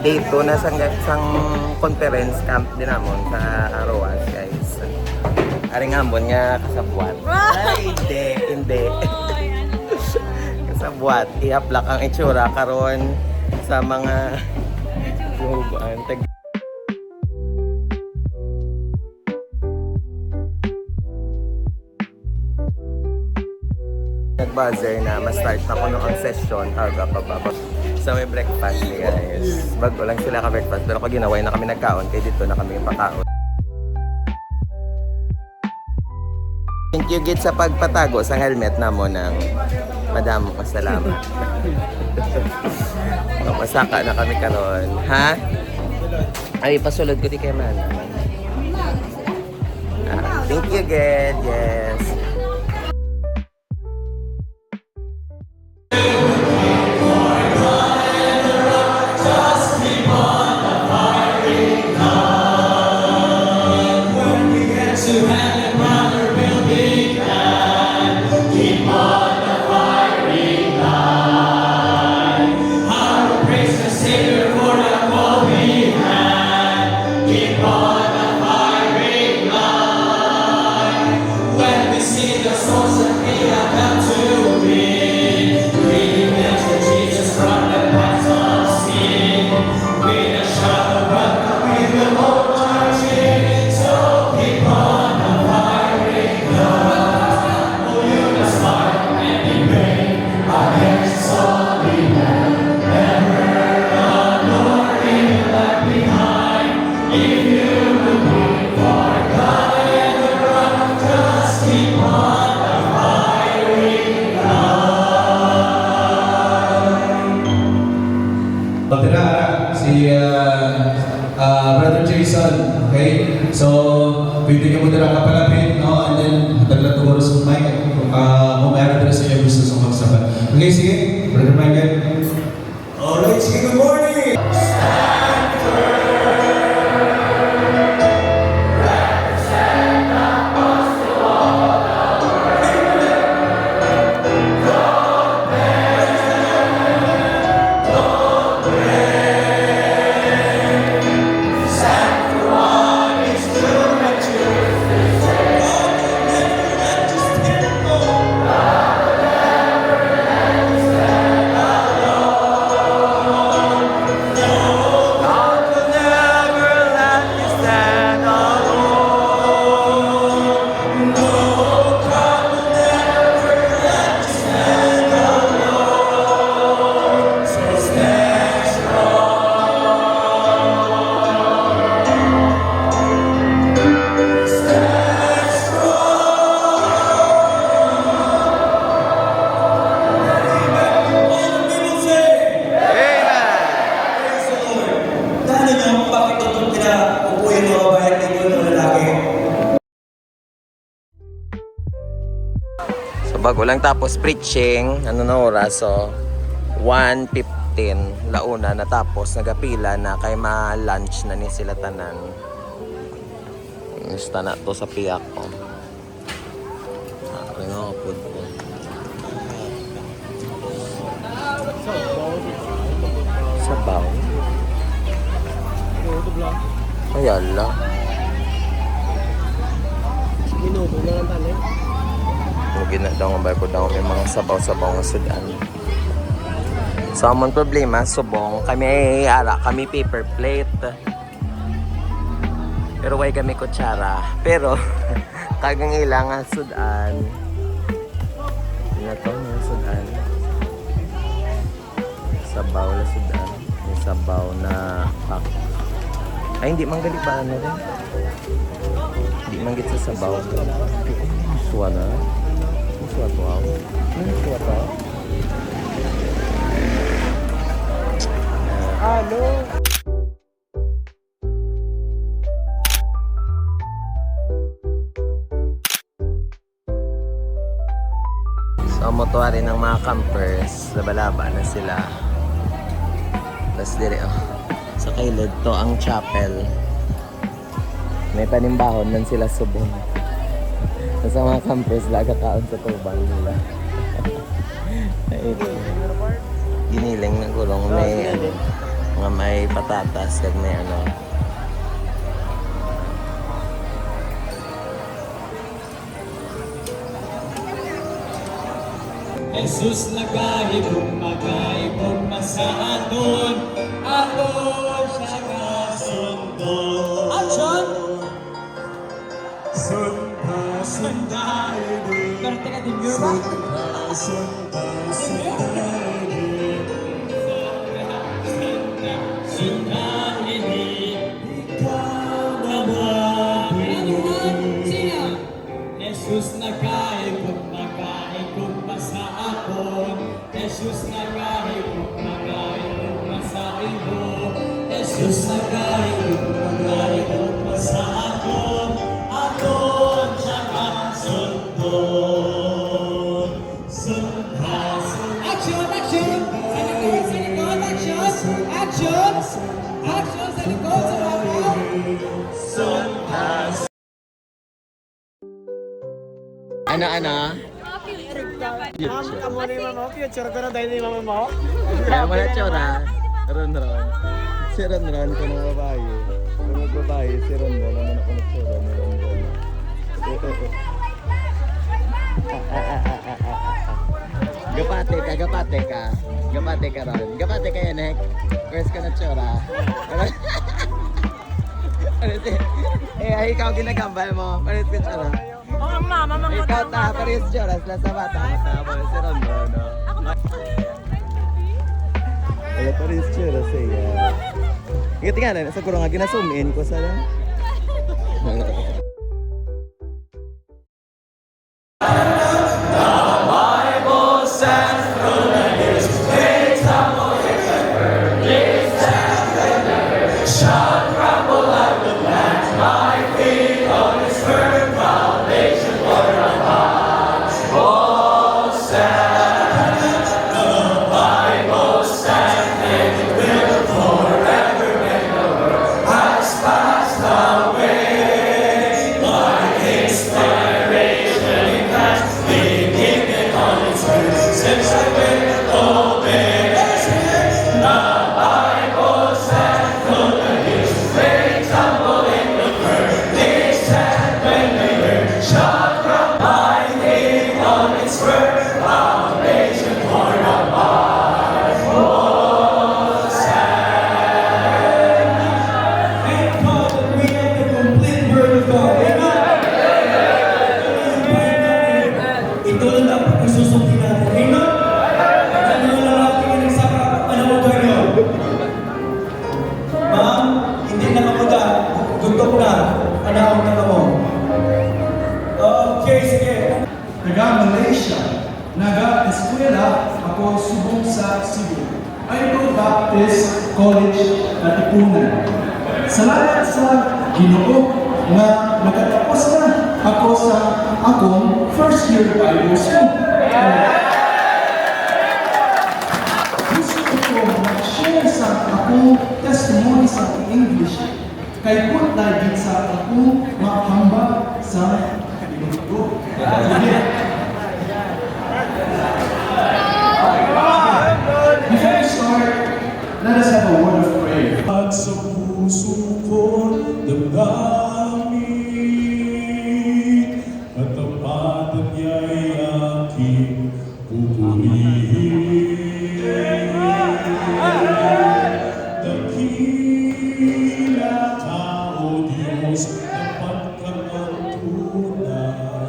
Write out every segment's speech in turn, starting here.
day 2 na sang conference camp din namon sa Roas, guys. Aring ambon nga kasabuat. Ay, hindi. Kasabuat, i-uplak ang itsura karon sa mga huban. Nag-buzzer na ma-start na kuno ang session, targa pa ba. So may breakfast guys. Bago lang sila ka-breakfast pero pag ginaway na kami nagkaon kay dito na kami pakaon. Thank you gid sa pagpatago sa helmet namo ng madam. Salamat. Masaka na kami karon. Ha? Ay pasulod ko di kay man. Thank you gid. Yes. Brother Jason, okay? So, pwede ka mo dira kapalapit, no? And then, hatagla to oras ng mic. Kung meron dira sa iyo gusto sa magsabat. Okay, sige. Brother Michael. Alright, sige, good morning! Bago lang tapos preaching, ano na oras, so 1:15 launa na tapos nagapila na kay ma-lunch na ni sila tanan. Gusto na to sa piyak ko. Ako nga po. Sabaw. Ay ala. Minuto na lang tayo. Mugin na daw ang barko daw may mga sabaw-sabaw ng sudan. So, among problema, subong. Kami ay ara, kami paper plate. Pero way kami kutsara. Pero, kagang ilangan sudan. Hindi na to, may sudan. Sabaw na sudan. May sabaw na pak. Ay, hindi manggali pa ano rin. Hindi manggit sa sabaw. Suwana. Suatu ako. Suatu ako. Ano? So, ang motuari ng mga campers, labalaba na sila. Tapos dire, sa kailid to ang chapel. May panimbahon man sila subong. Sa mga campers, laga kaon sa tubang nila. Giniling na gulong may ano. Nga may patatas, kag may ano. Jesus nagahibog magaibog masaanon aton siya kasundon. Action! Pero teka, demure ba? Jesus nagahibog magaibog sa akon. Jesus nagahibog magaibog sa imo. Jesus nagahibog magaibog sa akon. Aton siya kasundon. Action! Action! Sa likod! Sa likod! Action! Action! Action! Sa likod! Sa baba! Ano? Kamu na yung mama mo, future ko na dahil na yung mama mo. Kaya mo na tsura. Ron. Si Ron ko ng babae. Kung magbabae, si Ron naman ako ng tsura ni Ron. Gapate ka. Gapate ka Ron. Gapate ka yan, Hek. Where's ka na tsura? Ikaw ginagambal mo. Paris ka tsura. Oo, mama, Ikaw ta, Paris tsura. Sila sa bata. Matapos si Ron, no? Wala Paris tsura siya. Tingnan na, sa kurang nga ginasum in ko sa lang. Naga-Malaysia, naga-eskwela ako subong sa Cebu. Idol Baptist College Katipunan. Salamat sa Ginoo nga nakatapos na ako sa akong first year Bible school. Gusto ko mag-share sa akong testimony sa English kay kung dahil sa akong makahamba sa Ginoo. Before we start, let us have a word of prayer. At sa puso ko damdamin, katapatan niya'y aking pupurihin. Dakila tao Diyos, dapat kang ang tunay,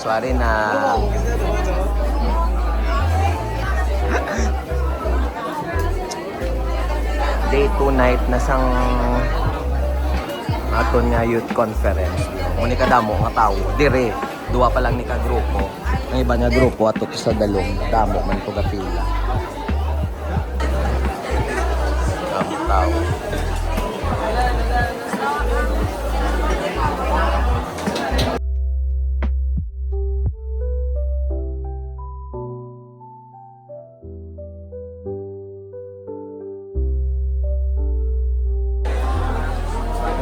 Sorry na. Day 2 night na sang aton nga youth conference. Muni ka damo nga tao. Dire, duwa pa lang ni ka grupo. Ang iba nga grupo ato sa dalong damo man to ga pila. Damo tao.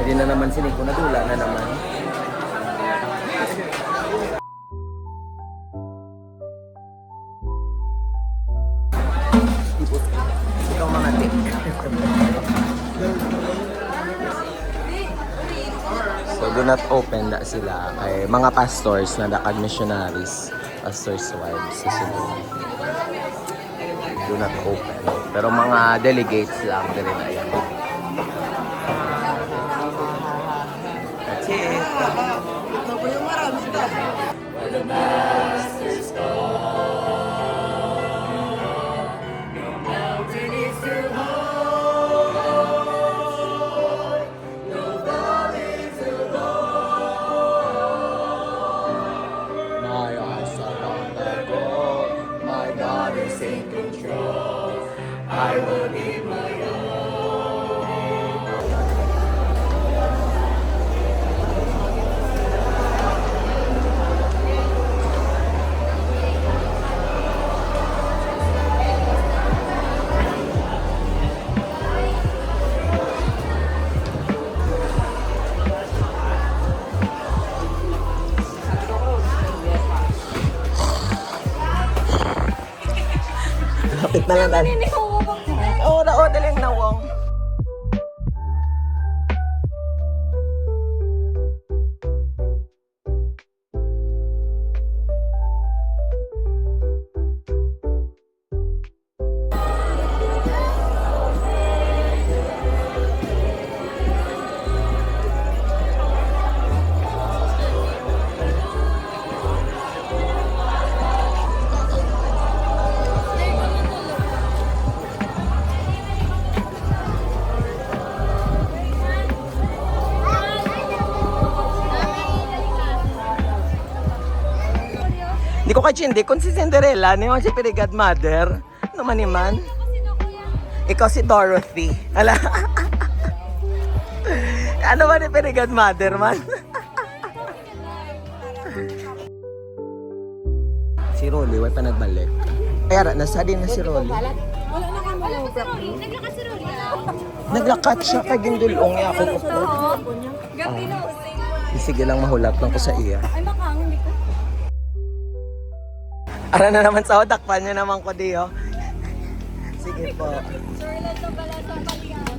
Hindi na naman si Nico, nadula na naman. Ikaw mga tik. So do not open na sila kay mga pastors na dakag missionaries, pastors' wives sa sunod. Do not open. Pero mga delegates lang din na yan. That's it. My eyes are on the goal. My God is in control. I will give my Lapit na lang tayo. Oo, daling nawong. Hindi ko kachindi kung si Cinderella, ni si Fairy Godmother. Ano man iman? Ikaw si Dorothy. Ala. Ano man ni Fairy Godmother man? Si Rolly, way pa nagbalik. Kaya nasa din na si Rolly. Wala na kami Naglakas si Rolly. Naglakat siya kay Gindulong niya ako. Gabi na. Sige lang, mahulap lang ko sa iya. Ay, baka hindi ko. Ara na naman sa odak pa niya naman ko diyo. Sige po. Sorry lang to pala sa palihan.